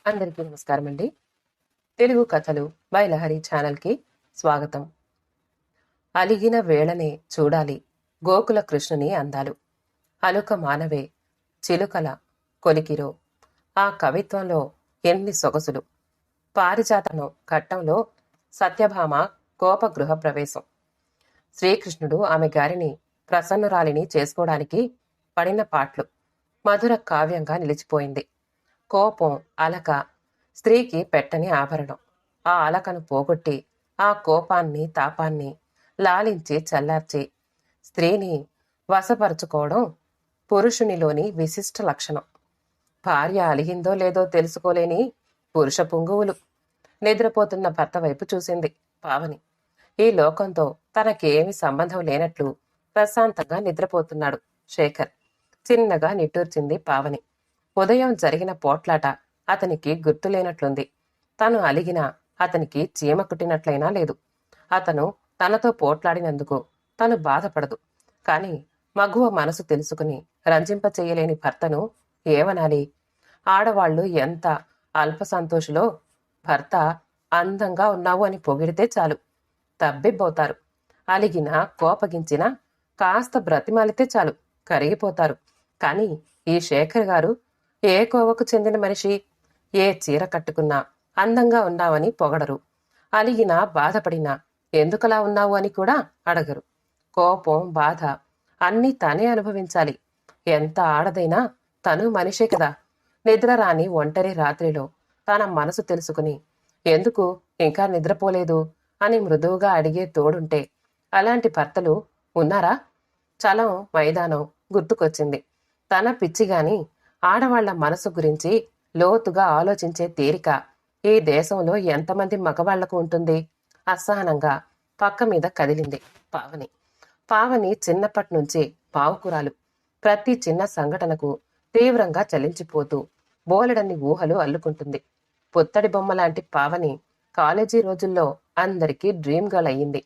అందరికీ నమస్కారం అండి. తెలుగు కథలు బై లహరి ఛానల్కి స్వాగతం. అలిగిన వేళనే చూడాలి గోకుల కృష్ణుని అందాలు. అలుక మానవే చిలుకల కొలికిరో. ఆ కవిత్వంలో ఎన్ని సొగసులు. పారిజాతను ఘట్టంలో సత్యభామ కోప గృహ ప్రవేశం. శ్రీకృష్ణుడు ఆమె గారిని ప్రసన్నురాలిని చేసుకోవడానికి పడిన పాట్లు మధుర కావ్యంగా నిలిచిపోయింది. కోపం అలక స్త్రీకి పెట్టని ఆభరణం. ఆ అలకను పోగొట్టి ఆ కోపాన్ని తాపాన్ని లాలించి చల్లార్చి స్త్రీని వశపరుచుకోవడం పురుషునిలోని విశిష్ట లక్షణం. భార్య అలిగిందో లేదో తెలుసుకోలేని పురుష పుంగువులు. నిద్రపోతున్న భర్త వైపు చూసింది పావని. ఈ లోకంతో తనకేమి సంబంధం లేనట్లు ప్రశాంతంగా నిద్రపోతున్నాడు శేఖర్. చిన్నగా నిట్టూర్చింది పావని. ఉదయం జరిగిన పోట్లాట అతనికి గుర్తులేనట్లుంది. తను అలిగినా అతనికి చీమ కుట్టినట్లయినా లేదు. అతను తనతో పోట్లాడినందుకు తను బాధపడదు. కాని మగువ మనసు తెలుసుకుని రంజింపచేయలేని భర్తను ఏమనాలి? ఆడవాళ్లు ఎంత అల్ప సంతోషులో. భర్త అందంగా ఉన్నావు అని పొగిడితే చాలు తబ్బిబ్బవుతారు. అలిగినా కోపగించినా కాస్త బ్రతిమాలితే చాలు కరిగిపోతారు. కాని ఈ శేఖర్ గారు ఏ కోవకు చెందిన మనిషి? ఏ చీర కట్టుకున్నా అందంగా ఉన్నావని పొగడరు. అలిగినా బాధపడినా ఎందుకలా ఉన్నావు అని కూడా అడగరు. కోపం బాధ అన్నీ తనే అనుభవించాలి. ఎంత ఆడదైనా తను మనిషే కదా. నిద్ర రాని ఒంటరి రాత్రిలో తన మనసు తెలుసుకుని ఎందుకు ఇంకా నిద్రపోలేదు అని మృదువుగా అడిగే తోడుంటే అలాంటి భర్తలు ఉన్నారా? చలం మైదానం గుర్తుకొచ్చింది. తన పిచ్చిగాని ఆడవాళ్ల మనసు గురించి లోతుగా ఆలోచించే తీరిక ఈ దేశంలో ఎంతమంది మగవాళ్లకు ఉంటుంది? అసహనంగా పక్క మీద కదిలింది పావని. పావని చిన్నప్పటినుంచి పావుకురాలు. ప్రతి చిన్న సంఘటనకు తీవ్రంగా చలించిపోతూ బోలెడన్ని ఊహలు అల్లుకుంటుంది. పుత్తడి బొమ్మలాంటి పావని కాలేజీ రోజుల్లో అందరికీ డ్రీమ్ గర్ల్ అయ్యింది.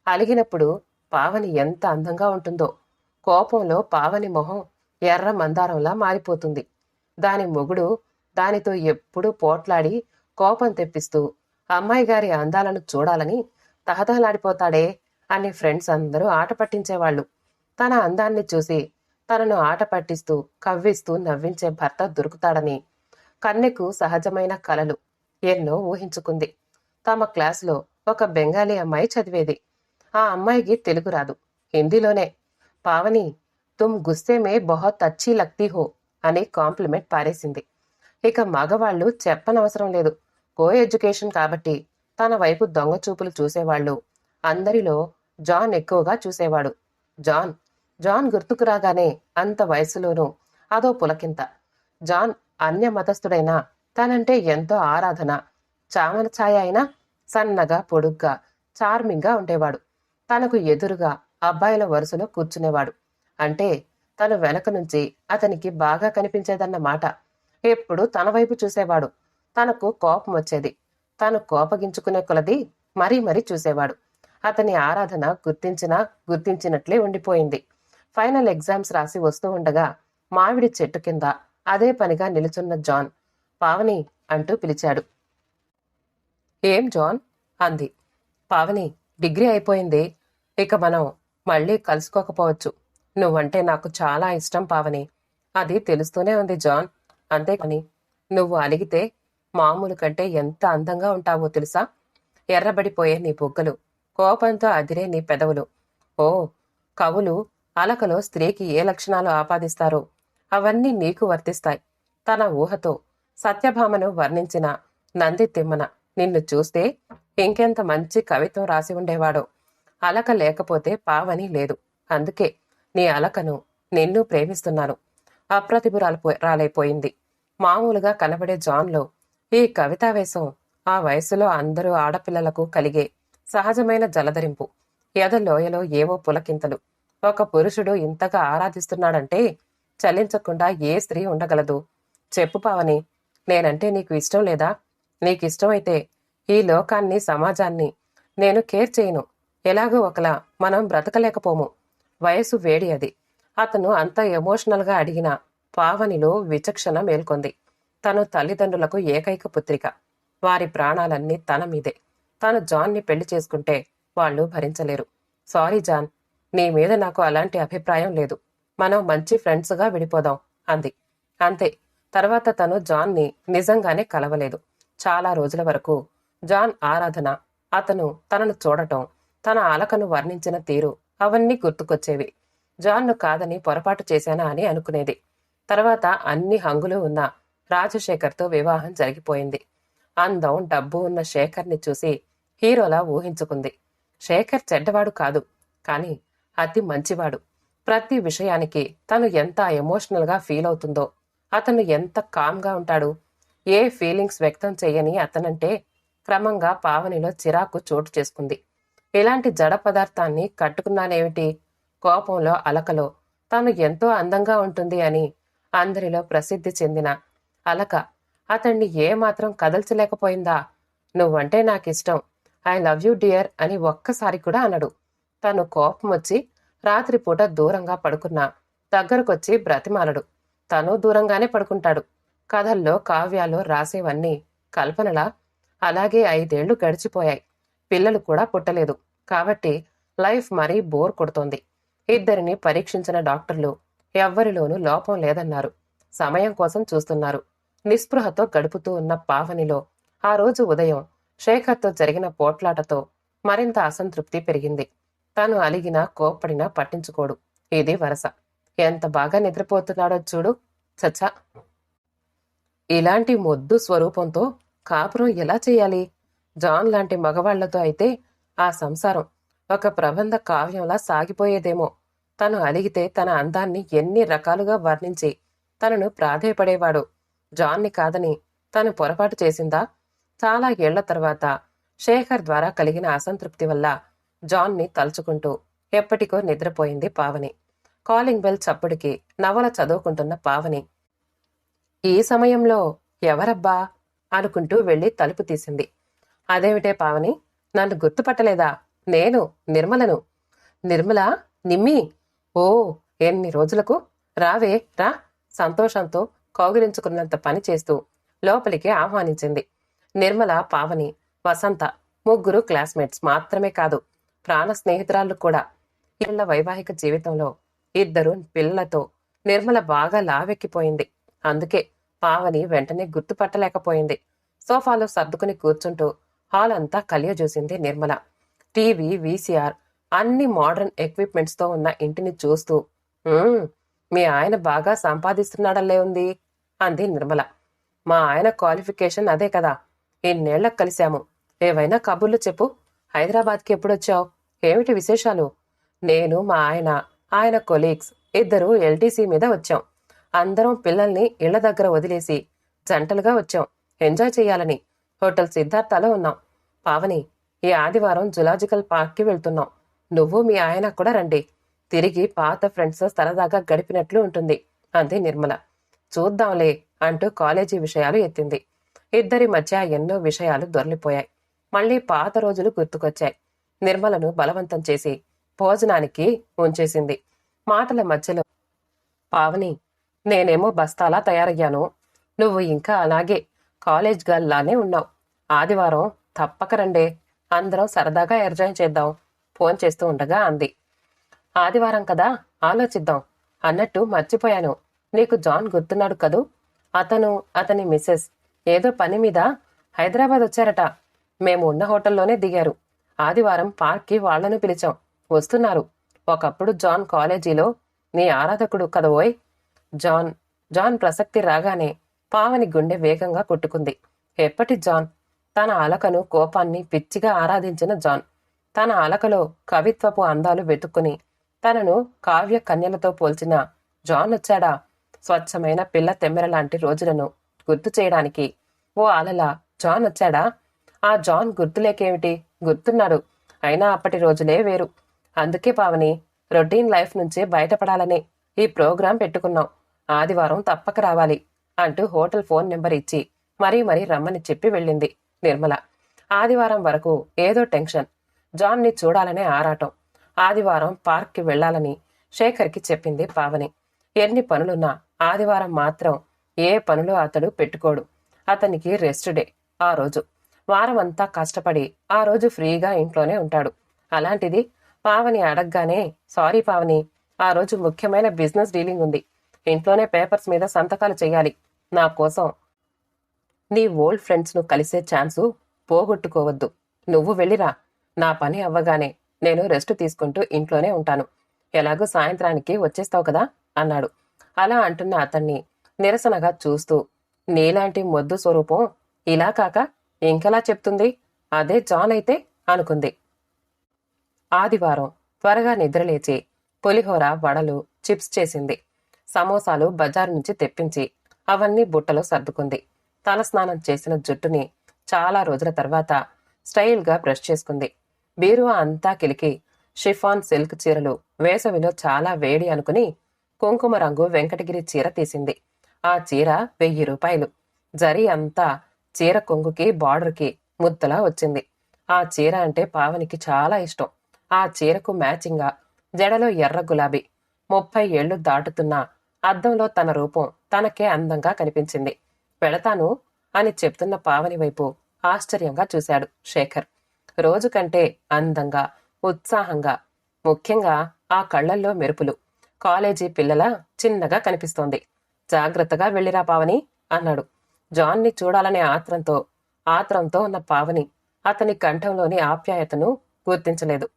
అలిగినప్పుడు పావని ఎంత అందంగా ఉంటుందో. కోపంలో పావని మొహం ఎర్ర మందారంలా మారిపోతుంది. దాని మొగుడు దానితో ఎప్పుడూ పోట్లాడి కోపం తెప్పిస్తూ అమ్మాయి గారి అందాలను చూడాలని తహతహలాడిపోతాడే అని ఫ్రెండ్స్ అందరూ ఆట పట్టించేవాళ్లు. తన అందాన్ని చూసి తనను ఆట పట్టిస్తూ కవ్విస్తూ నవ్వించే భర్త దొరుకుతాడని కన్నెకు సహజమైన కలలు ఎన్నో ఊహించుకుంది. తమ క్లాసులో ఒక బెంగాలీ అమ్మాయి చదివేది. ఆ అమ్మాయికి తెలుగు రాదు, హిందీలోనే. పావని, తుమ్ గుస్సే మే బహుత్ అచ్చీ లగ్తీ హో అని కాంప్లిమెంట్ పారేసింది. ఇక మగవాళ్లు చెప్పనవసరం లేదు. కో ఎడ్యుకేషన్ కాబట్టి తన వైపు దొంగ చూపులు చూసేవాళ్లు. అందరిలో జాన్ ఎక్కువగా చూసేవాడు. జాన్ జాన్ గుర్తుకు రాగానే అంత వయసులోనూ అదో పులకింత. జాన్ అన్య మతస్థుడైనా తనంటే ఎంతో ఆరాధన. చామన ఛాయ అయినా సన్నగా పొడుగ్గా చార్మింగ్గా ఉండేవాడు. తనకు ఎదురుగా అబ్బాయిల వరుసలో కూర్చునేవాడు. అంటే తను వెనక నుంచి అతనికి బాగా కనిపించేదన్న మాట. ఎప్పుడు తన వైపు చూసేవాడు. తనకు కోపం వచ్చేది. తాను కోపగించుకునే కొలది మరీ మరీ చూసేవాడు. అతని ఆరాధన గుర్తించినట్లే ఉండిపోయింది. ఫైనల్ ఎగ్జామ్స్ రాసి వస్తూ ఉండగా మామిడి చెట్టు కింద అదే పనిగా నిలుచున్న జాన్ పావని అంటూ పిలిచాడు. ఏం జాన్ అంది. పావని, డిగ్రీ అయిపోయింది. ఇక మనం మళ్ళీ కలుసుకోకపోవచ్చు. నువ్వంటే నాకు చాలా ఇష్టం పావని. అది తెలుస్తూనే ఉంది జాన్. అంతేకాని నువ్వు అలిగితే మామూలు కంటే ఎంత అందంగా ఉంటావో తెలుసా? ఎర్రబడిపోయే నీ బుగ్గలు, కోపంతో అదిరే నీ పెదవులు. ఓ, కవులు అలకలో స్త్రీకి ఏ లక్షణాలు ఆపాదిస్తారో అవన్నీ నీకు వర్తిస్తాయి. తన ఊహతో సత్యభామను వర్ణించిన నంది తిమ్మన నిన్ను చూస్తే ఇంకెంత మంచి కవిత్వం రాసి ఉండేవాడో. అలక లేకపోతే పావని లేదు. అందుకే నీ అలకను నిన్ను ప్రేమిస్తున్నాను. రాలైపోయింది. మామూలుగా కనబడే జాన్లో ఈ కవితావేశం ఆ వయసులో అందరూ ఆడపిల్లలకు కలిగే సహజమైన జలధరింపు. ఎదలోయలో ఏవో పులకింతలు. ఒక పురుషుడు ఇంతగా ఆరాధిస్తున్నాడంటే చలించకుండా ఏ స్త్రీ ఉండగలదు? చెప్పు పావని, నేనంటే నీకు ఇష్టం లేదా? నీకిష్టమైతే ఈ లోకాన్ని సమాజాన్ని నేను కేర్ చేయను. ఎలాగో ఒకలా మనం బ్రతకలేకపోము. వయసు వేడి అది. అతను అంత ఎమోషనల్గా అడిగిన పావనిలో విచక్షణ మేల్కొంది. తను తల్లిదండ్రులకు ఏకైక పుత్రిక. వారి ప్రాణాలన్నీ తన మీదే. తాను జాన్ని పెళ్లి చేసుకుంటే వాళ్ళు భరించలేరు. సారీ జాన్, నీ మీద నాకు అలాంటి అభిప్రాయం లేదు. మనం మంచి ఫ్రెండ్స్గా విడిపోదాం అంది. అంతే. తర్వాత తను జాన్ని నిజంగానే కలవలేదు. చాలా రోజుల వరకు జాన్ ఆరాధన, అతను తనను చూడటం, తన అలకను వర్ణించిన తీరు అవన్నీ గుర్తుకొచ్చేవి. జాన్ను కాదని పొరపాటు చేశానా అని అనుకునేది. తర్వాత అన్ని హంగులు ఉన్న రాజశేఖర్తో వివాహం జరిగిపోయింది. అందం, డబ్బు ఉన్న శేఖర్ని చూసి హీరోలా ఊహించుకుంది. శేఖర్ చెడ్డవాడు కాదు, కానీ అతి మంచివాడు. ప్రతి విషయానికి తను ఎంత ఎమోషనల్గా ఫీల్ అవుతుందో, అతను ఎంత కామ్గా ఉంటాడు. ఏ ఫీలింగ్స్ వ్యక్తం చెయ్యని అతనంటే క్రమంగా పావనిలో చిరాకు చోటు చేసుకుంది. ఇలాంటి జడ పదార్థాన్ని కట్టుకున్నానేమిటి? కోపంలో, అలకలో తాను ఎంతో అందంగా ఉంటుంది అని అందరిలో ప్రసిద్ధి చెందిన అలక అతన్ని ఏమాత్రం కదల్చలేకపోయిందా? నువ్వంటే నాకిష్టం, ఐ లవ్ యూ డియర్ అని ఒక్కసారి కూడా అనడు. తను కోపం వచ్చి రాత్రిపూట దూరంగా పడుకున్నా దగ్గరకొచ్చి బ్రతిమాలడు. తను దూరంగానే పడుకుంటాడు. కథల్లో, కావ్యాల్లో రాసేవన్నీ కల్పనలా. అలాగే 5 ఏళ్లు గడిచిపోయాయి. పిల్లలు కూడా పుట్టలేదు. కాబట్టి లైఫ్ మరీ బోర్ కొడుతోంది. ఇద్దరిని పరీక్షించిన డాక్టర్లు ఎవ్వరిలోనూ లోపం లేదన్నారు. సమయం కోసం చూస్తున్నారు. నిస్పృహతో గడుపుతూ ఉన్న పావనిలో ఆ రోజు ఉదయం శేఖర్తో జరిగిన పోట్లాటతో మరింత అసంతృప్తి పెరిగింది. తాను అలిగినా, కోప్పడినా పట్టించుకోడు. ఇది వరస. ఎంత బాగా నిద్రపోతున్నాడో చూడు. చచ్చా, ఇలాంటి మొద్దు స్వరూపంతో కాపురం ఎలా చేయాలి? జాన్ లాంటి మగవాళ్లతో అయితే ఆ సంసారం ఒక ప్రబంధ కావ్యంలా సాగిపోయేదేమో. తను అలిగితే తన అందాన్ని ఎన్ని రకాలుగా వర్ణించి తనను ప్రాధేయపడేవాడు. జాన్ని కాదని తను పొరపాటు చేసిందా? చాలా ఏళ్ల తర్వాత శేఖర్ ద్వారా కలిగిన అసంతృప్తి వల్ల జాన్ని తలుచుకుంటూ ఎప్పటికో నిద్రపోయింది పావని. కాలింగ్ బెల్ చప్పుడికి నవల చదువుకుంటున్న పావని ఈ సమయంలో ఎవరబ్బా అనుకుంటూ వెళ్లి తలుపు తీసింది. అదేమిటే పావని, నన్ను గుర్తుపట్టలేదా? నేను నిర్మలను. నిర్మల? నిమ్మి? ఓ, ఎన్ని రోజులకు! రావే రా. సంతోషంతో కౌగిలించుకున్నంత పని చేస్తూ లోపలికి ఆహ్వానించింది. నిర్మల, పావని, వసంత ముగ్గురు క్లాస్మేట్స్ మాత్రమే కాదు, ప్రాణ స్నేహితురాళ్ళు కూడా. ఇళ్ల వైవాహిక జీవితంలో 2 పిల్లలతో నిర్మల బాగా లావెక్కిపోయింది. అందుకే పావని వెంటనే గుర్తుపట్టలేకపోయింది. సోఫాలో సర్దుకుని కూర్చుంటూ హాల్ అంతా కలియజూసింది నిర్మల. టీవీ, వీసీఆర్ అన్ని మోడర్న్ ఎక్విప్మెంట్స్తో ఉన్న ఇంటిని చూస్తూ మీ ఆయన బాగా సంపాదిస్తున్నాడల్లే ఉంది అంది నిర్మల. మా ఆయన క్వాలిఫికేషన్ అదే కదా. ఇన్నేళ్లకు కలిశాము. ఏవైనా కబుర్లు చెప్పు. హైదరాబాద్కి ఎప్పుడొచ్చావు? ఏమిటి విశేషాలు? నేను, మా ఆయన, ఆయన కొలీగ్స్ 2 ఎల్టీసీ మీద వచ్చాం. అందరం పిల్లల్ని ఇళ్ల దగ్గర వదిలేసి జంటలుగా వచ్చాం. ఎంజాయ్ చెయ్యాలని హోటల్ సిద్ధార్థలో ఉన్నాం. పావని, ఈ ఆదివారం జులాజికల్ పార్క్కి వెళ్తున్నాం. నువ్వు మీ ఆయన కూడా రండి. తిరిగి పాత ఫ్రెండ్స్ సరదాగా గడిపినట్లు ఉంటుంది అంది నిర్మల. చూద్దాంలే అంటూ కాలేజీ విషయాలు ఎత్తింది. ఇద్దరి మధ్య ఎన్నో విషయాలు దొర్లిపోయాయి. మళ్లీ పాత రోజులు గుర్తుకొచ్చాయి. నిర్మలను బలవంతం చేసి భోజనానికి ఉంచేసింది. మాటల మధ్యలో, పావని, నేనేమో బస్తాలా తయారయ్యాను. నువ్వు ఇంకా అలాగే కాలేజ్ గర్ల్ లానే ఉన్నావు. ఆదివారం తప్పక రండే. అందరం సరదాగా ఎంజాయ్ చేద్దాం ఫోన్ చేస్తూ ఉండగా అంది. ఆదివారం కదా, ఆలోచిద్దాం. అన్నట్టు మర్చిపోయాను, నీకు జాన్ గుర్తున్నాడు కదూ? అతను, అతని మిస్సెస్ ఏదో పని మీద హైదరాబాద్ వచ్చారట. మేము ఉన్న హోటల్లోనే దిగారు. ఆదివారం పార్క్కి వాళ్లను పిలిచాం. వస్తున్నారు. ఒకప్పుడు జాన్ కాలేజీలో నీ ఆరాధకుడు కదవోయ్. జాన్ ప్రసక్తి రాగానే పావని గుండె వేగంగా కొట్టుకుంది. ఎప్పటి జాన్? తన అలకను, కోపాన్ని పిచ్చిగా ఆరాధించిన జాన్. తన అలకలో కవిత్వపు అందాలు వెతుక్కుని తనను కావ్య కన్యలతో పోల్చిన జాన్ వచ్చాడా? స్వచ్ఛమైన పిల్ల తెమ్మెరలాంటి రోజులను గుర్తు చేయడానికి ఓ అలలా జాన్ వచ్చాడా? ఆ జాన్ గుర్తులేకేమిటి, గుర్తున్నాడు. అయినా అప్పటి రోజులే వేరు. అందుకే పావని, రొటీన్ లైఫ్ నుంచే బయటపడాలనే ఈ ప్రోగ్రాం పెట్టుకున్నాం. ఆదివారం తప్పక రావాలి అంటూ హోటల్ ఫోన్ నెంబర్ ఇచ్చి మరీ రమ్మని చెప్పి వెళ్ళింది నిర్మల. ఆదివారం వరకు ఏదో టెన్షన్, జాన్ని చూడాలనే ఆరాటం. ఆదివారం పార్క్కి వెళ్లాలని శేఖర్కి చెప్పింది పావని. ఎన్ని పనులున్నా ఆదివారం మాత్రం ఏ పనులు అతడు పెట్టుకోడు. అతనికి రెస్ట్ డే ఆ రోజు. వారమంతా కష్టపడి ఆ రోజు ఫ్రీగా ఇంట్లోనే ఉంటాడు. అలాంటిది పావని అడగగానే, సారీ పావని, ఆ రోజు ముఖ్యమైన బిజినెస్ డీలింగ్ ఉంది. ఇంట్లోనే పేపర్స్ మీద సంతకాలు చెయ్యాలి. నా కోసం నీ ఓల్డ్ ఫ్రెండ్స్ను కలిసే ఛాన్సు పోగొట్టుకోవద్దు. నువ్వు వెళ్ళిరా. నా పని అవ్వగానే నేను రెస్ట్ తీసుకుంటూ ఇంట్లోనే ఉంటాను. ఎలాగూ సాయంత్రానికి వచ్చేస్తావు కదా అన్నాడు. అలా అంటున్న అతన్ని నిరసనగా చూస్తూ, నీలాంటి మొద్దు స్వరూపం ఇలా కాక ఇంకెలా చెప్తుంది? అదే జాన్ అయితే అనుకుంది. ఆదివారం త్వరగా నిద్రలేచి పులిహోర, వడలు, చిప్స్ చేసింది. సమోసాలు బజారు నుంచి తెప్పించి అవన్నీ బుట్టలో సర్దుకుంది. తలస్నానం చేసిన జుట్టుని చాలా రోజుల తర్వాత స్టైల్గా బ్రష్ చేసుకుంది. బీరువా అంతా కిలికి షిఫాన్ సిల్క్ చీరలు వేసవిలో చాలా వేడి అనుకుని కుంకుమ రంగు వెంకటగిరి చీర తీసింది. ఆ చీర 1000 రూపాయలు. జరీ అంతా చీర కొంగుకి బార్డర్కి ముద్దలా వచ్చింది. ఆ చీర అంటే పావనికి చాలా ఇష్టం. ఆ చీరకు మ్యాచింగ్గా జడలో ఎర్ర గులాబీ. 30 ఏళ్లు దాటుతున్నా అద్దంలో తన రూపం తనకే అందంగా కనిపించింది. వెళతాను అని చెప్తున్న పావని వైపు ఆశ్చర్యంగా చూశాడు శేఖర్. రోజు కంటే అందంగా, ఉత్సాహంగా, ముఖ్యంగా ఆ కళ్లల్లో మెరుపులు. కాలేజీ పిల్లల చిన్నగా కనిపిస్తోంది. జాగ్రత్తగా వెళ్ళిరా పావని అన్నాడు. జాన్ని చూడాలనే ఆత్రంతో ఉన్న పావని అతని కంఠంలోని ఆప్యాయతను గుర్తించలేదు.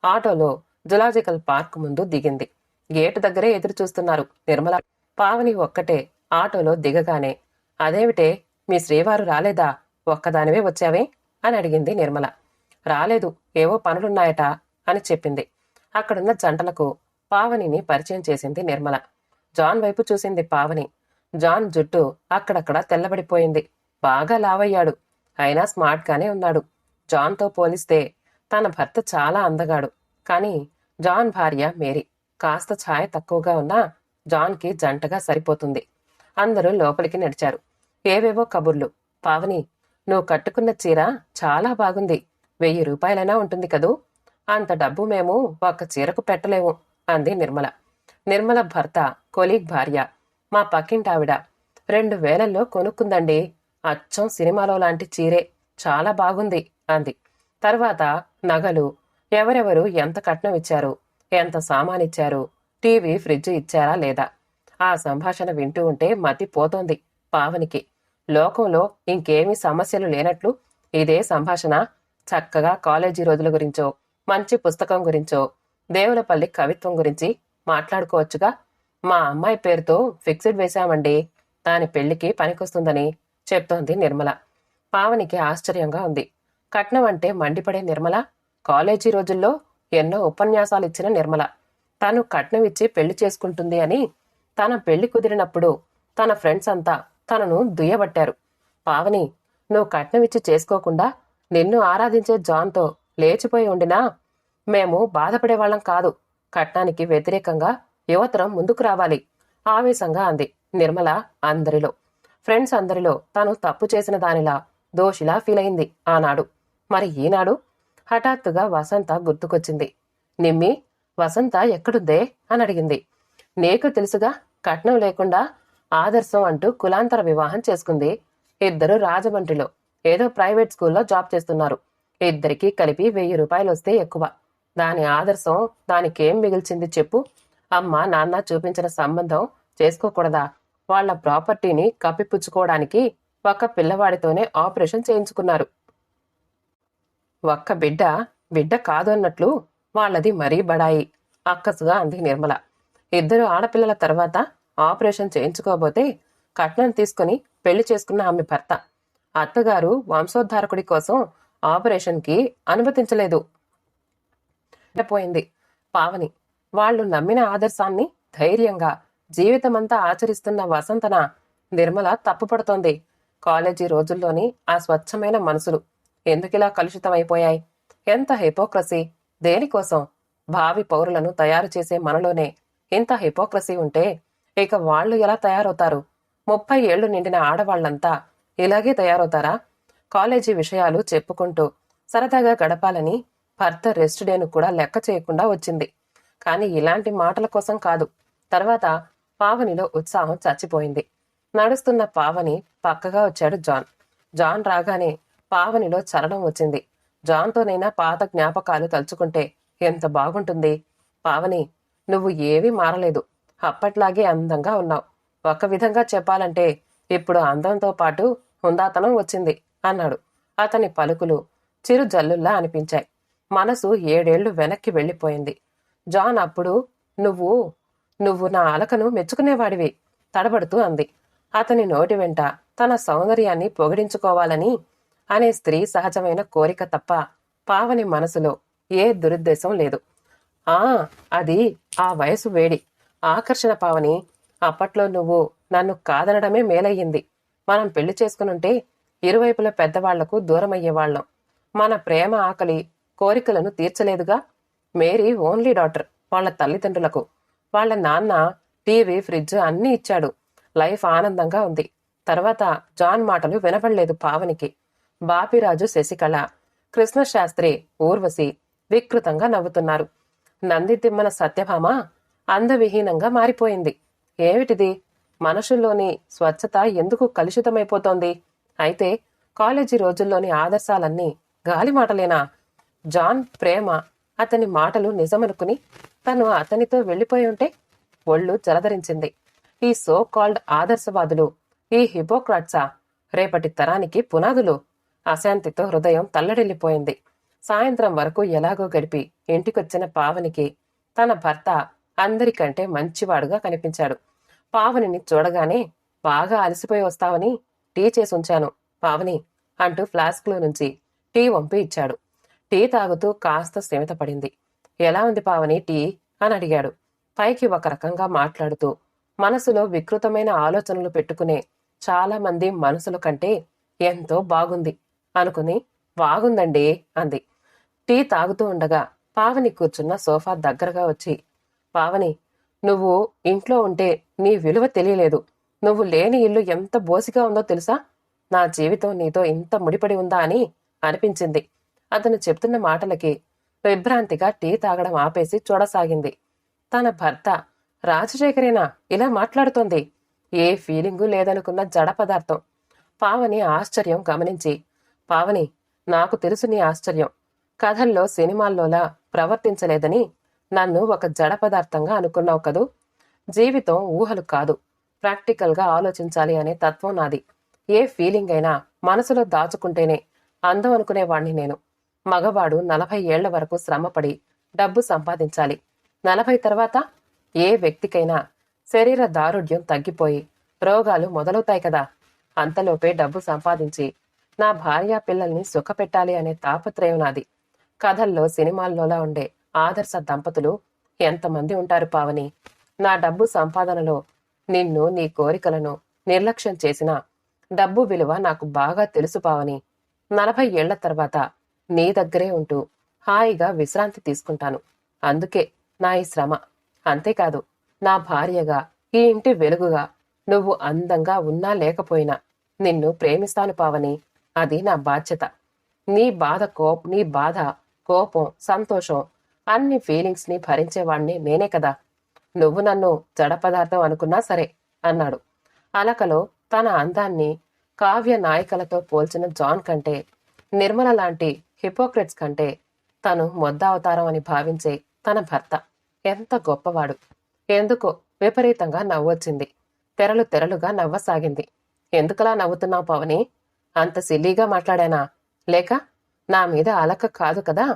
ఆటోలో జులాజికల్ పార్క్ ముందు దిగింది. గేటు దగ్గరే ఎదురు చూస్తున్నారు నిర్మల. పావని ఒక్కటే ఆటోలో దిగగానే, అదేమిటే మీ శ్రీవారు రాలేదా? ఒక్కదానివే వచ్చావే అని అడిగింది నిర్మల. రాలేదు, ఏవో పనులున్నాయట అని చెప్పింది. అక్కడున్న జంటలకు పావనిని పరిచయం చేసింది నిర్మల. జాన్ వైపు చూసింది పావని. జాన్ జుట్టు అక్కడక్కడ తెల్లబడిపోయింది. బాగా లావయ్యాడు. అయినా స్మార్ట్గానే ఉన్నాడు. జాన్తో పోలిస్తే తన భర్త చాలా అందగాడు. కానీ జాన్ భార్య మేరీ కాస్త ఛాయ తక్కువగా ఉన్నా జాన్కి జంటగా సరిపోతుంది. అందరూ లోపలికి నడిచారు. ఏవేవో కబుర్లు. పావని, నువ్వు కట్టుకున్న చీర చాలా బాగుంది. 1000 రూపాయలైనా ఉంటుంది కదూ? అంత డబ్బు మేము ఒక్క చీరకు పెట్టలేము అంది నిర్మల. నిర్మల భర్త కొలీగ్ భార్య, మా పక్కింటావిడ, 2000లో కొనుక్కుందండి. అచ్చం సినిమాలో లాంటి చీరే, చాలా బాగుంది అంది. తర్వాత నగలు, ఎవరెవరు ఎంత కట్నం ఇచ్చారు, ఎంత సామానిచ్చారు, టీవీ, ఫ్రిడ్జ్ ఇచ్చారా లేదా. ఆ సంభాషణ వింటూ ఉంటే మతి పోతోంది పావనికి. లోకంలో ఇంకేమీ సమస్యలు లేనట్లు ఇదే సంభాషణ చక్కగా కాలేజీ రోజుల గురించో, మంచి పుస్తకం గురించో, దేవులపల్లి కవిత్వం గురించి మాట్లాడుకోవచ్చుగా. మా అమ్మాయి పేరుతో ఫిక్స్డ్ వేశామండి, దాని పెళ్లికి పనికొస్తుందని చెప్తోంది నిర్మల. పావనికి ఆశ్చర్యంగా ఉంది. కట్నం అంటే మండిపడే నిర్మల, కాలేజీ రోజుల్లో ఎన్నో ఉపన్యాసాలిచ్చిన నిర్మల, తను కట్నం ఇచ్చి పెళ్లి చేసుకుంటుంది అని తన పెళ్లి కుదిరినప్పుడు తన ఫ్రెండ్స్ అంతా తనను దుయ్యబట్టారు. పావని, నువ్వు కట్నం ఇచ్చి చేసుకోకుండా నిన్ను ఆరాధించే జాన్తో లేచిపోయి ఉండినా మేము బాధపడేవాళ్లం కాదు. కట్నానికి వ్యతిరేకంగా యువతరం ముందుకు రావాలి ఆవేశంగా అంది నిర్మల. అందరిలో, ఫ్రెండ్స్ అందరిలో తను తప్పు చేసిన దానిలా, దోషిలా ఫీల్ అయింది ఆనాడు. మరి ఈనాడు హఠాత్తుగా వసంత గుర్తుకొచ్చింది. నిమ్మి, వసంత ఎక్కడుందే అని అడిగింది. నీకు తెలుసుగా, కట్నం లేకుండా ఆదర్శం అంటూ కులాంతర వివాహం చేసుకుంది. ఇద్దరు రాజమండ్రిలో ఏదో ప్రైవేట్ స్కూల్లో జాబ్ చేస్తున్నారు. ఇద్దరికీ కలిపి 1000 రూపాయలు వస్తే ఎక్కువ. దాని ఆదర్శం దానికేం మిగిల్చింది చెప్పు? అమ్మ నాన్న చూపించిన సంబంధం చేసుకోకూడదా? వాళ్ల ప్రాపర్టీని కప్పిపుచ్చుకోవడానికి ఒక్క పిల్లవాడితోనే ఆపరేషన్ చేయించుకున్నారు. ఒక్క బిడ్డ కాదు అన్నట్లు వాళ్ళది మరీ బడాయి అక్కసుగా అంది నిర్మల. ఇద్దరు ఆడపిల్లల తర్వాత ఆపరేషన్ చేయించుకోబోతే కట్నం తీసుకుని పెళ్లి చేసుకున్న ఆమె భర్త, అత్తగారు వంశోద్ధారకుడి కోసం ఆపరేషన్కి అనుమతించలేదు. పోయింది పావని. వాళ్లు నమ్మిన ఆదర్శాన్ని ధైర్యంగా జీవితమంతా ఆచరిస్తున్న వసంతన నిర్మల తప్పుపడుతోంది. కాలేజీ రోజుల్లోని ఆ స్వచ్ఛమైన మనసులు ఎందుకిలా కలుషితమైపోయాయి? ఎంత హిపోక్రసీ! దేనికోసం? భావి పౌరులను తయారు చేసే మనలోనే ఇంత హిపోక్రసీ ఉంటే ఇక వాళ్లు ఎలా తయారవుతారు? 30 ఏళ్లు నిండిన ఆడవాళ్లంతా ఇలాగే తయారవుతారా? కాలేజీ విషయాలు చెప్పుకుంటూ సరదాగా గడపాలని భర్త రెస్ట్ డేను కూడా లెక్క చేయకుండా వచ్చింది. కాని ఇలాంటి మాటల కోసం కాదు. తర్వాత పావనిలో ఉత్సాహం చచ్చిపోయింది. నడుస్తున్న పావని పక్కగా వచ్చాడు జాన్. జాన్ రాగానే పావనిలో చలనం వచ్చింది. జాన్తోనైనా పాత జ్ఞాపకాలు తలుచుకుంటే ఎంత బాగుంటుంది. పావని, నువ్వు ఏవీ మారలేదు. అప్పట్లాగే అందంగా ఉన్నావు. ఒక విధంగా చెప్పాలంటే ఇప్పుడు అందంతో పాటు హుందాతనం వచ్చింది అన్నాడు. అతని పలుకులు చిరు జల్లుల్లా అనిపించాయి. మనసు 7 ఏళ్లు వెనక్కి వెళ్ళిపోయింది. జాన్ అప్పుడు నువ్వు నువ్వు నా అలకను మెచ్చుకునేవాడివి తడబడుతూ అంది. అతని నోటి వెంట తన సౌందర్యాన్ని పొగిడించుకోవాలని అనే స్త్రీ సహజమైన కోరిక తప్ప పావని మనసులో ఏ దురుద్దేశం లేదు. ఆ అది ఆ వయసు వేడి, ఆకర్షణ. పావని, అప్పట్లో నువ్వు నన్ను కాదనడమే మేలయ్యింది. మనం పెళ్లి చేసుకునుంటే ఇరువైపుల పెద్దవాళ్లకు దూరమయ్యేవాళ్లం. మన ప్రేమ ఆకలి కోరికలను తీర్చలేదుగా. మేరీ ఓన్లీ డాటర్ వాళ్ళ తల్లిదండ్రులకు. వాళ్ళ నాన్న టీవీ, ఫ్రిడ్జ్ అన్నీ ఇచ్చాడు. లైఫ్ ఆనందంగా ఉంది. తర్వాత జాన్ మాటలు వినపడలేదు పావనికి. బాపిరాజు, శశికళ, కృష్ణశాస్త్రి, ఊర్వశి వికృతంగా నవ్వుతున్నారు. నందితిమ్మన సత్యభామ అందవిహీనంగా మారిపోయింది. ఏమిటిది? మనుషుల్లోని స్వచ్ఛత ఎందుకు కలుషితమైపోతోంది? అయితే కాలేజీ రోజుల్లోని ఆదర్శాలన్నీ గాలి మాటలేనా? జాన్ ప్రేమ అతని మాటలు నిజమనుకుని తను అతనితో వెళ్లిపోయి ఉంటే ఒళ్ళు జలధరించింది. ఈ సో కాల్డ్ ఆదర్శవాదులు, ఈ హిపోక్రాట్సా రేపటి తరానికి పునాదులు? అశాంతితో హృదయం తల్లడిల్లిపోయింది. సాయంత్రం వరకు ఎలాగో గడిపి ఇంటికొచ్చిన పావనికి తన భర్త అందరికంటే మంచివాడుగా కనిపించాడు. పావనిని చూడగానే, బాగా అలసిపోయి వస్తావని టీ చేసి ఉంచాను పావని అంటూ ఫ్లాస్క్లో నుంచి టీ వంపి ఇచ్చాడు. టీ తాగుతూ కాస్త స్థిమితపడింది. ఎలా ఉంది పావని టీ అని అడిగాడు. పైకి ఒక రకంగా మాట్లాడుతూ మనసులో వికృతమైన ఆలోచనలు పెట్టుకునే చాలా మంది మనసుల కంటే ఎంతో బాగుంది అనుకుని బాగుందండి అంది. టీ తాగుతూ ఉండగా పావని కూర్చున్న సోఫా దగ్గరగా వచ్చి, పావని, నువ్వు ఇంట్లో ఉంటే నీ విలువ తెలియలేదు. నువ్వు లేని ఇల్లు ఎంత బోసిగా ఉందో తెలుసా? నా జీవితం నీతో ఇంత ముడిపడి ఉందా అని అనిపించింది. అతను చెప్తున్న మాటలకి విభ్రాంతిగా టీ తాగడం ఆపేసి చూడసాగింది. తన భర్త రాజశేఖరేనా ఇలా మాట్లాడుతోంది? ఏ ఫీలింగు లేదనుకున్న జడ పదార్థం. పావని ఆశ్చర్యం గమనించి, పావని, నాకు తెలుసు నీ ఆశ్చర్యం. కథల్లో, సినిమాల్లోలా ప్రవర్తించలేదని నన్ను ఒక జడ పదార్థంగా అనుకున్నావు కదూ. జీవితం ఊహలు కాదు, ప్రాక్టికల్గా ఆలోచించాలి అనే తత్వం నాది. ఏ ఫీలింగ్ అయినా మనసులో దాచుకుంటేనే అందం అనుకునేవాణ్ణి నేను. మగవాడు 40 ఏళ్ల వరకు శ్రమపడి డబ్బు సంపాదించాలి. 40 తర్వాత ఏ వ్యక్తికైనా శరీర దారుఢ్యం తగ్గిపోయి రోగాలు మొదలవుతాయి కదా. అంతలోపే డబ్బు సంపాదించి నా భార్యా పిల్లల్ని సుఖపెట్టాలి అనే తాపత్రయం నాది. కథల్లో, సినిమాల్లోలా ఉండే ఆదర్శ దంపతులు ఎంతమంది ఉంటారు పావని? నా డబ్బు సంపాదనలో నిన్ను, నీ కోరికలను నిర్లక్ష్యం చేసినా డబ్బు విలువ నాకు బాగా తెలుసు పావని. 40 ఏళ్ల తర్వాత నీ దగ్గరే ఉంటూ హాయిగా విశ్రాంతి తీసుకుంటాను. అందుకే నా ఈ శ్రమ. అంతేకాదు, నా భార్యగా, ఈ ఇంటి వెలుగుగా నువ్వు అందంగా ఉన్నా లేకపోయినా నిన్ను ప్రేమిస్తాను పావని. అది నా బాధ్యత. నీ బాధ, కోపం, సంతోషం అన్ని ఫీలింగ్స్ ని భరించేవాణ్ణి నేనే కదా. నువ్వు నన్ను జడ పదార్థం అనుకున్నా సరే అన్నాడు. అలకలో తన అందాన్ని కావ్య నాయికలతో పోల్చిన జాన్ కంటే, నిర్మల లాంటి హిపోక్రెట్స్ కంటే తను మొద్ద అవతారం అని భావించే తన భర్త ఎంత గొప్పవాడు. ఎందుకో విపరీతంగా నవ్వొచ్చింది. తెరలు తెరలుగా నవ్వసాగింది. ఎందుకలా నవ్వుతున్నావు పావని? అంత సిల్లీగా మాట్లాడానా? లేక నా మీద అలక కాదు కదా?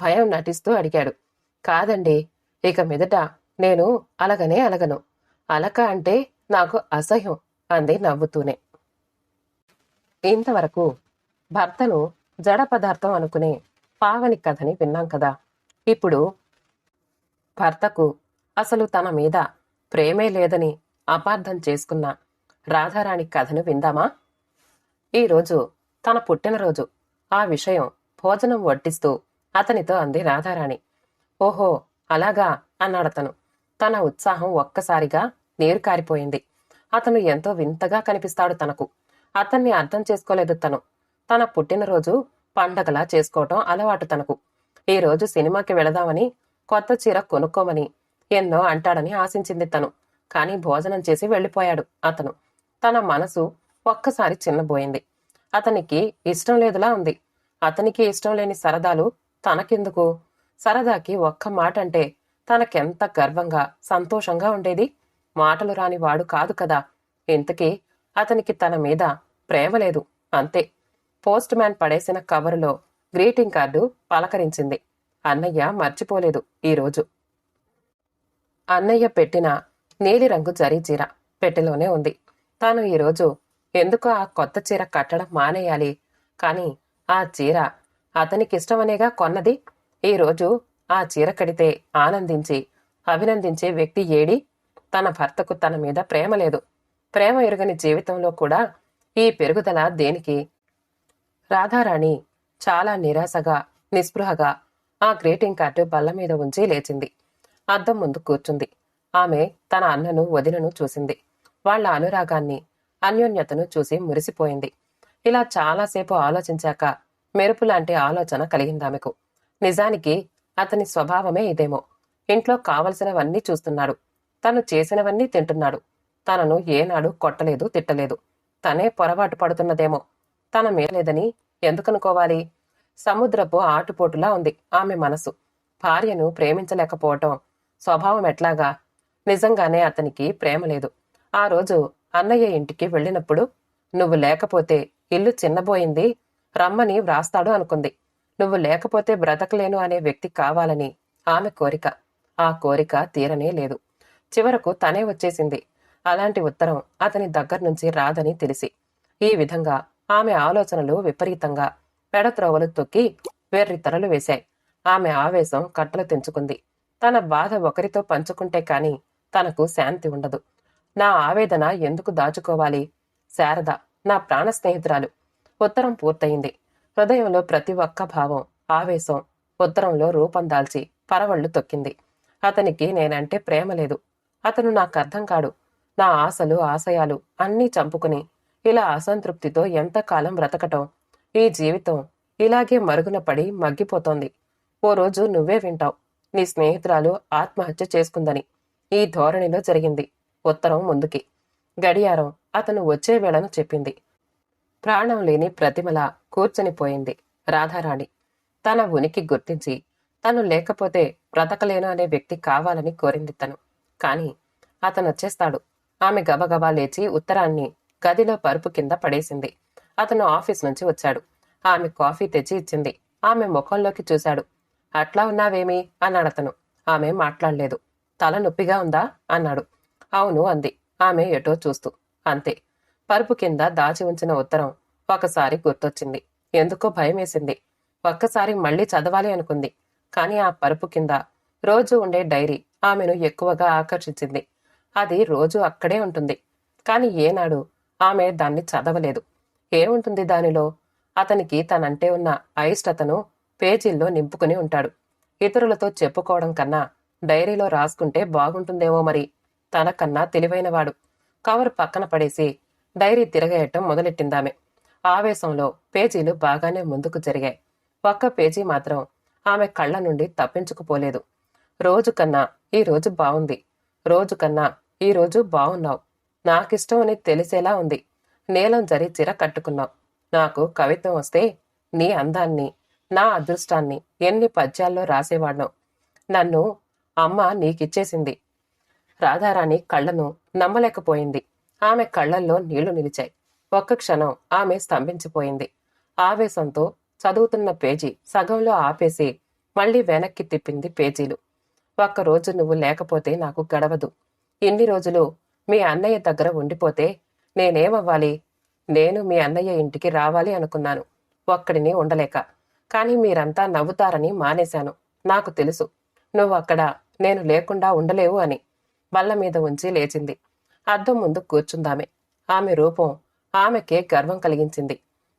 భయం నటిస్తూ అడిగాడు. కాదండి, ఇక మీదట నేను అలగనే అలగను. అలక అంటే నాకు అసహ్యం అంది నవ్వుతూనే. ఇంతవరకు భర్తను జడ పదార్థం అనుకునే పావని కథని విన్నాం కదా. ఇప్పుడు భర్తకు అసలు తన మీద ప్రేమే లేదని అపార్థం చేసుకున్న రాధారాణి కథను విందామా? ఈరోజు తన పుట్టినరోజు. ఆ విషయం భోజనం వడ్డిస్తూ అతనితో అంది రాధారాణి. ఓహో అలాగా అన్నాడతను. తన ఉత్సాహం ఒక్కసారిగా నీరు కారిపోయింది. అతను ఎంతో వింతగా కనిపిస్తాడు తనకు. అతన్ని అర్థం చేసుకోలేదు తను. తన పుట్టినరోజు పండగలా చేసుకోవటం అలవాటు తనకు. ఈ రోజు సినిమాకి వెళదామని, కొత్త చీర కొనుక్కోమని ఎన్నో అంటాడని ఆశించింది తను. కాని భోజనం చేసి వెళ్లిపోయాడు అతను. తన మనసు ఒక్కసారి చిన్నబోయింది. అతనికి ఇష్టం లేదులా ఉంది. అతనికి ఇష్టం లేని సరదాలు తనకెందుకు? సరదాకి ఒక్క మాట అంటే తనకెంత గర్వంగా సంతోషంగా ఉండేది. మాటలు రాని వాడు కాదు కదా. ఇంతకీ అతనికి తన మీద ప్రేమ లేదు, అంతే. పోస్ట్ మ్యాన్ పడేసిన కవరులో గ్రీటింగ్ కార్డు పలకరించింది. అన్నయ్య మర్చిపోలేదు ఈరోజు. అన్నయ్య పెట్టిన నీలిరంగు జరీ చీర పెట్టెలోనే ఉంది. తాను ఈరోజు ఎందుకు ఆ కొత్త చీర కట్టడం మానేయాలి? కాని ఆ చీర అతనికిష్టమనేగా కొన్నది. ఈరోజు ఆ చీర కడితే ఆనందించి అభినందించే వ్యక్తి ఏడి? తన భర్తకు తన మీద ప్రేమ లేదు. ప్రేమ ఎరుగని జీవితంలో కూడా ఈ పెరుగుదల దేనికి? రాధారాణి చాలా నిరాశగా నిస్పృహగా ఆ గ్రీటింగ్ కార్డు బల్ల మీద ఉంచి లేచింది. అద్దం ముందు కూర్చుంది. ఆమె తన అన్నను వదినను చూసింది. వాళ్ల అనురాగాన్ని అన్యోన్యతను చూసి మురిసిపోయింది. ఇలా చాలాసేపు ఆలోచించాక మెరుపులాంటి ఆలోచన కలిగిందామెకు. నిజానికి అతని స్వభావమే ఇదేమో. ఇంట్లో కావలసినవన్నీ చూస్తున్నాడు. తను చేసినవన్నీ తింటున్నాడు. తనను ఏనాడు కొట్టలేదు, తిట్టలేదు. తనే పొరపాటు పడుతున్నదేమో. తన మేలేదని ఎందుకనుకోవాలి? సముద్రపు ఆటుపోటులా ఉంది ఆమె మనసు. భార్యను ప్రేమించలేకపోవటం స్వభావం ఎట్లాగా? నిజంగానే అతనికి ప్రేమ లేదు. ఆ రోజు అన్నయ్య ఇంటికి వెళ్ళినప్పుడు నువ్వు లేకపోతే ఇల్లు చిన్నబోయింది, రమ్మని వ్రాస్తాడు అనుకుంది. నువ్వు లేకపోతే బ్రతకలేను అనే వ్యక్తి కావాలని ఆమె కోరిక. ఆ కోరిక తీరనే లేదు. చివరకు తనే వచ్చేసింది. అలాంటి ఉత్తరం అతని దగ్గర్నుంచి రాదని తెలిసి. ఈ విధంగా ఆమె ఆలోచనలు విపరీతంగా పెడత్రోవలు తొక్కి వెర్రితరలు వేశాయి. ఆమె ఆవేశం కట్టలు తెంచుకుంది. తన బాధ ఒకరితో పంచుకుంటే కాని తనకు శాంతి ఉండదు. నా ఆవేదన ఎందుకు దాచుకోవాలి? శారద నా ప్రాణ స్నేహితురాలు. ఉత్తరం పూర్తయింది. హృదయంలో ప్రతి ఒక్క భావం, ఆవేశం ఉత్తరంలో రూపం దాల్చి పరవళ్లు తొక్కింది. అతనికి నేనంటే ప్రేమ లేదు. అతను నాకర్థం కాడు. నా ఆశలు ఆశయాలు అన్నీ చంపుకుని ఇలా అసంతృప్తితో ఎంతకాలం బ్రతకటం? ఈ జీవితం ఇలాగే మరుగున పడి మగ్గిపోతోంది. ఓ రోజు నువ్వే వింటావు, నీ స్నేహితురాలు ఆత్మహత్య చేసుకుందని. ఈ ధోరణిలో జరిగింది ఉత్తరం ముందుకి. గడియారం అతను వచ్చే వేళను చెప్పింది. ప్రాణం లేని ప్రతిమలా కూర్చొనిపోయింది రాధారాణి. తన ఉనికి గుర్తించి తను లేకపోతే బ్రతకలేను అనే వ్యక్తి కావాలని కోరింది తను. కాని అతనొచ్చేస్తాడు. ఆమె గబగబా లేచి ఉత్తరాన్ని గదిలో పరుపు కింద పడేసింది. అతను ఆఫీస్ నుంచి వచ్చాడు. ఆమె కాఫీ తెచ్చి ఇచ్చింది. ఆమె ముఖంలోకి చూశాడు. అట్లా ఉన్నావేమి అన్నాడతను. ఆమె మాట్లాడలేదు. తల నొప్పిగా ఉందా అన్నాడు. అవును అంది ఆమె ఎటో చూస్తూ. అంతే. పరుపు కింద దాచి ఉంచిన ఉత్తరం ఒకసారి గుర్తొచ్చింది. ఎందుకో భయమేసింది. ఒక్కసారి మళ్లీ చదవాలి అనుకుంది. కాని ఆ పరుపు కింద రోజు ఉండే డైరీ ఆమెను ఎక్కువగా ఆకర్షించింది. అది రోజు అక్కడే ఉంటుంది. కాని ఏనాడు ఆమె దాన్ని చదవలేదు. ఏముంటుంది దానిలో? అతనికి తనంటే ఉన్న అయిష్టతను పేజీల్లో నింపుకుని ఉంటాడు. ఇతరులతో చెప్పుకోవడం కన్నా డైరీలో రాసుకుంటే బాగుంటుందేమో మరి. తనకన్నా తెలివైనవాడు. కవర్ పక్కన పడేసి డైరీ తిరగేయటం మొదలెట్టిందామె. ఆవేశంలో పేజీలు బాగానే ముందుకు జరిగాయి. ఒక్క పేజీ మాత్రం ఆమె కళ్ల నుండి తప్పించుకుపోలేదు. రోజు కన్నా ఈ రోజు బావుంది. రోజు కన్నా ఈ రోజు బావున్నావు. నాకిష్టం అని తెలిసేలా ఉంది. నీలం జరి చీర కట్టుకున్నావు. నాకు కవిత్వం వస్తే నీ అందాన్ని, నా అదృష్టాన్ని ఎన్ని పద్యాల్లో రాసేవాడ్నో. నన్ను అమ్మ నీకిచ్చేసింది. రాధారాణి కళ్లను నమ్మలేకపోయింది. ఆమె కళ్లల్లో నీళ్లు నిలిచాయి. ఒక్క క్షణం ఆమె స్తంభించిపోయింది. ఆవేశంతో చదువుతున్న పేజీ సగంలో ఆపేసి మళ్లీ వెనక్కి తిప్పింది పేజీలు. ఒక్కరోజు నువ్వు లేకపోతే నాకు గడవదు. ఇన్ని రోజులు మీ అన్నయ్య దగ్గర ఉండిపోతే నేనేమవ్వాలి? నేను మీ అన్నయ్య ఇంటికి రావాలి అనుకున్నాను, ఒక్కడిని ఉండలేక. కాని మీరంతా నవ్వుతారని మానేశాను. నాకు తెలుసు నువ్వక్కడ నేను లేకుండా ఉండలేవు అని. బల్ల మీద ఉంచి లేచింది. అద్దం ముందు కూర్చుందామె. ఆమె రూపం ఆమెకే గర్వం కలిగించింది.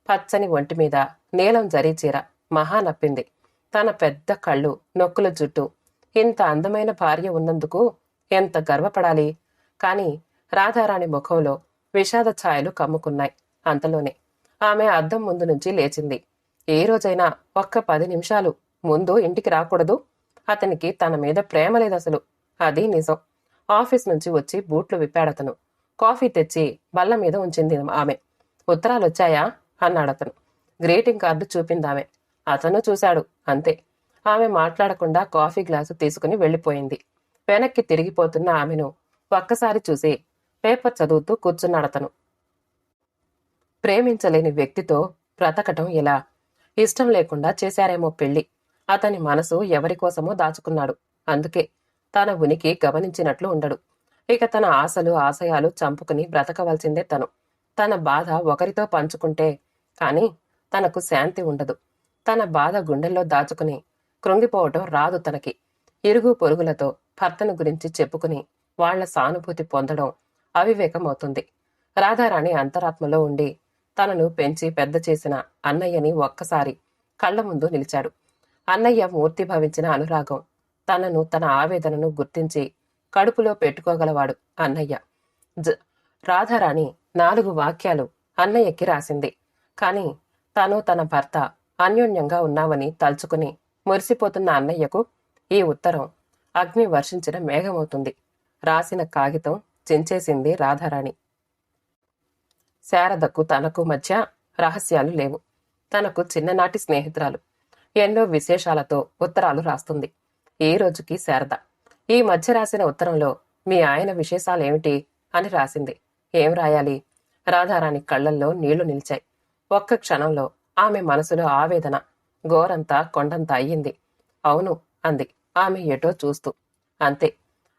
పచ్చని ఒంటి మీద నీలం జరీ చీర మహా నప్పింది. తన పెద్ద కళ్ళు, నొక్కుల జుట్టు. ఇంత అందమైన భార్య ఉన్నందుకు ఎంత గర్వపడాలి? కాని రాధారాణి ముఖంలో విషాద ఛాయలు కమ్ముకున్నాయి. అంతలోనే ఆమె అద్దం ముందు నుంచి లేచింది. ఏ రోజైనా ఒక్క 10 నిమిషాలు ముందు ఇంటికి రాకూడదు? అతనికి తన మీద ప్రేమ లేదసలు. అది నిజం. ఆఫీస్ నుంచి వచ్చి బూట్లు విప్పాడతను. కాఫీ తెచ్చి బల్ల మీద ఉంచింది ఆమె. ఉత్తరాలొచ్చాయా అన్నాడతను. గ్రీటింగ్ కార్డు చూపిందామె. అతను చూశాడు, అంతే. ఆమె మాట్లాడకుండా కాఫీ గ్లాసు తీసుకుని వెళ్ళిపోయింది. వెనక్కి తిరిగిపోతున్న ఆమెను ఒక్కసారి చూసి పేపర్ చదువుతూ కూర్చున్నాడతను. ప్రేమించలేని వ్యక్తితో బ్రతకటం ఎలా? ఇష్టం లేకుండా చేశారేమో పెళ్లి. అతని మనసు ఎవరికోసమో దాచుకున్నాడు. అందుకే తన ఉనికి గమనించినట్లు ఉండడు. ఇక తన ఆశలు ఆశయాలు చంపుకుని బ్రతకవలసిందే తను. తన బాధ ఒకరితో పంచుకుంటే కాని తనకు శాంతి ఉండదు. తన బాధ గుండెల్లో దాచుకుని కృంగిపోవటం రాదు తనకి. ఇరుగు పొరుగులతో భర్తను గురించి చెప్పుకుని వాళ్ల సానుభూతి పొందడం అవివేకమవుతుంది. రాధారాణి అంతరాత్మలో ఉండి తనను పెంచి పెద్ద చేసిన అన్నయ్యని ఒక్కసారి కళ్ల ముందు నిలిచాడు. అన్నయ్య మూర్తి భవించిన అనురాగం, తన ఆవేదనను గుర్తించి కడుపులో పెట్టుకోగలవాడు అన్నయ్య. రాధారాణి 4 వాక్యాలు అన్నయ్యకి రాసింది. కాని తను తన భర్త అన్యోన్యంగా ఉన్నామని తలుచుకుని మురిసిపోతున్న అన్నయ్యకు ఈ ఉత్తరం అగ్ని వర్షించిన మేఘమవుతుంది. రాసిన కాగితం చించేసింది రాధారాణి. శారదకు తనకు మధ్య రహస్యాలు లేవు. తనకు చిన్ననాటి స్నేహితురాలు. ఎన్నో విశేషాలతో ఉత్తరాలు రాస్తుంది. ఈ రోజుకి శారద ఈ మధ్య రాసిన ఉత్తరంలో మీ ఆయన విశేషాలేమిటి అని రాసింది. ఏం రాయాలి? రాధారాణి కళ్లల్లో నీళ్లు నిలిచాయి. ఒక్క క్షణంలో ఆమె మనసులో ఆవేదన గోరంతా కొండంత అయ్యింది. అవును అంది ఆమె ఎటో చూస్తూ. అంతే.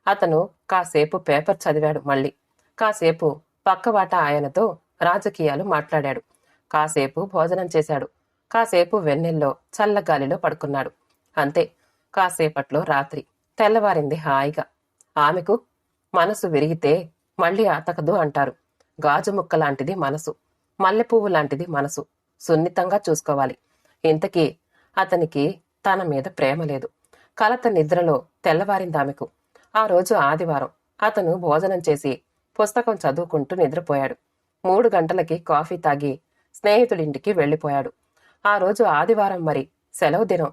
అతను కాసేపు పేపర్ చదివాడు. మళ్ళీ కాసేపు పక్కవాట ఆయనతో రాజకీయాలు మాట్లాడాడు. కాసేపు భోజనం చేశాడు. కాసేపు వెన్నెల్లో చల్లగాలిలో పడుకున్నాడు. అంతే. కాసేపట్లో రాత్రి తెల్లవారింది హాయిగా. ఆమెకు మనసు విరిగితే మళ్ళీ అతకదు అంటారు. గాజు ముక్క లాంటిది మనసు. మల్లెపువ్వు లాంటిది మనసు. సున్నితంగా చూసుకోవాలి. ఇంతకీ అతనికి తన మీద ప్రేమ లేదు. కలత నిద్రలో తెల్లవారిందామెకు. ఆ రోజు ఆదివారం. అతను భోజనం చేసి పుస్తకం చదువుకుంటూ నిద్రపోయాడు. 3 గంటలకి కాఫీ తాగి స్నేహితుడింటికి వెళ్లిపోయాడు. ఆ రోజు ఆదివారం, మరి సెలవు దినం.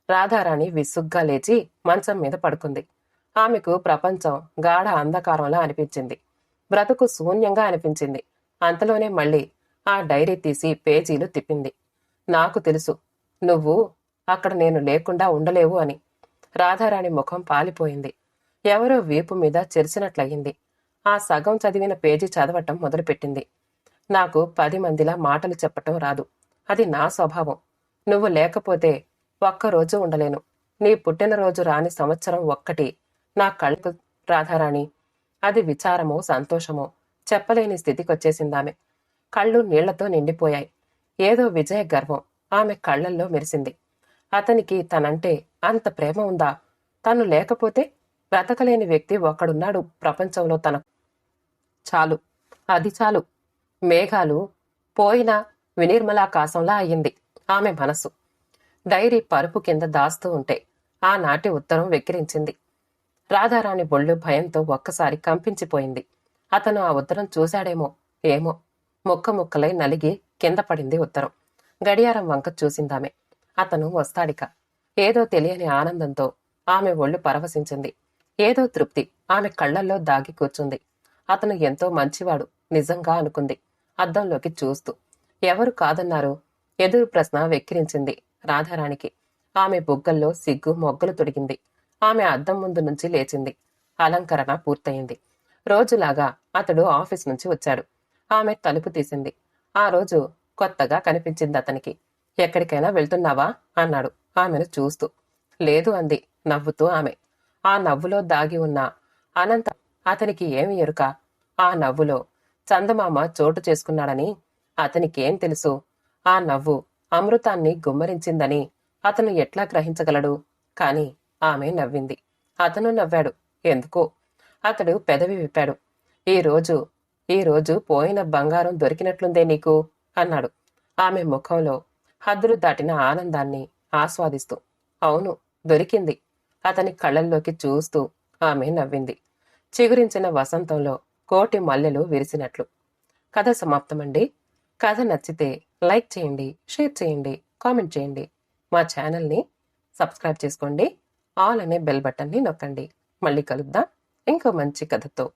రాధారాణి విసుగ్గా లేచి మంచం మీద పడుకుంది. ఆమెకు ప్రపంచం గాఢ అంధకారంలా అనిపించింది. బ్రతుకు శూన్యంగా అనిపించింది. అంతలోనే మళ్ళీ ఆ డైరీ తీసి పేజీలు తిప్పింది. నాకు తెలుసు నువ్వు అక్కడ నేను లేకుండా ఉండలేవు అని. రాధారాణి ముఖం పాలిపోయింది. ఎవరో వీపు మీద చెరిసినట్లయింది. ఆ సగం చదివిన పేజీ చదవటం మొదలుపెట్టింది. నాకు 10 మందిలా మాటలు చెప్పటం రాదు. అది నా స్వభావం. నువ్వు లేకపోతే ఒక్కరోజు ఉండలేను. నీ పుట్టినరోజు రాని సంవత్సరం ఒక్కటి నా కళ్ళకు రాధారాణి. అది విచారమో సంతోషమో చెప్పలేని స్థితికొచ్చేసిందామె. కళ్ళు నీళ్లతో నిండిపోయాయి. ఏదో విజయ గర్వం ఆమె కళ్లల్లో మెరిసింది. అతనికి తనంటే అంత ప్రేమ ఉందా? తను లేకపోతే బ్రతకలేని వ్యక్తి ఒక్కడున్నాడు ప్రపంచంలో తనకు. చాలు, అది చాలు. మేఘాలు పోయిన వినిర్మలాకాశంలా అయ్యింది ఆమె మనసు. డైరీ పరుపు కింద దాస్తూ ఉంటే ఆనాటి ఉత్తరం వెక్కిరించింది. రాధారాణి బొళ్ళు భయంతో ఒక్కసారి కంపించిపోయింది. అతను ఆ ఉత్తరం చూశాడేమో ఏమో. ముక్క ముక్కలై నలిగి కింద పడింది ఉత్తరం. గడియారం వంక చూసిందామె. అతను వస్తాడిక. ఏదో తెలియని ఆనందంతో ఆమె ఒళ్ళు పరవశించింది. ఏదో తృప్తి ఆమె కళ్లల్లో దాగి కూర్చుంది. అతను ఎంతో మంచివాడు నిజంగా అనుకుంది అద్దంలోకి చూస్తూ. ఎవరు కాదన్నారు? ఎదురు ప్రశ్న వెక్కిరించింది రాధారాణికి. ఆమె బుగ్గల్లో సిగ్గు మొగ్గలు తొడిగింది. ఆమె అద్దం ముందు నుంచి లేచింది. అలంకరణ పూర్తయింది. రోజులాగా అతడు ఆఫీస్ నుంచి వచ్చాడు. ఆమె తలుపు తీసింది. ఆ రోజు కొత్తగా కనిపించింది అతనికి. ఎక్కడికైనా వెళ్తున్నావా అన్నాడు ఆమెను చూస్తూ. లేదు అంది నవ్వుతూ ఆమె. ఆ నవ్వులో దాగి ఉన్న అనంత అతనికి ఏమి ఎరుక? ఆ నవ్వులో చందమామ చోటు చేసుకున్నాడని అతనికేం తెలుసు? ఆ నవ్వు అమృతాన్ని గుమ్మరించిందని అతను ఎట్లా గ్రహించగలడు? కాని ఆమె నవ్వింది. అతను నవ్వాడు. ఎందుకో. అతడు పెదవి విప్పాడు. ఈ రోజు పోయిన బంగారం దొరికినట్లుందే నీకు అన్నాడు ఆమె ముఖంలో హద్దులు దాటిన ఆనందాన్ని ఆస్వాదిస్తూ. అవును, దొరికింది. అతని కళ్ళల్లోకి చూస్తూ ఆమె నవ్వింది. చిగురించిన వసంతంలో కోటి మల్లెలు విరిసినట్లు. కథ సమాప్తమండి. కథ నచ్చితే లైక్ చేయండి, షేర్ చేయండి, కామెంట్ చేయండి. మా ఛానల్ని సబ్స్క్రైబ్ చేసుకోండి. ఆల్ అనే బెల్ బటన్ని నొక్కండి. మళ్ళీ కలుద్దాం ఇంకో మంచి కథతో.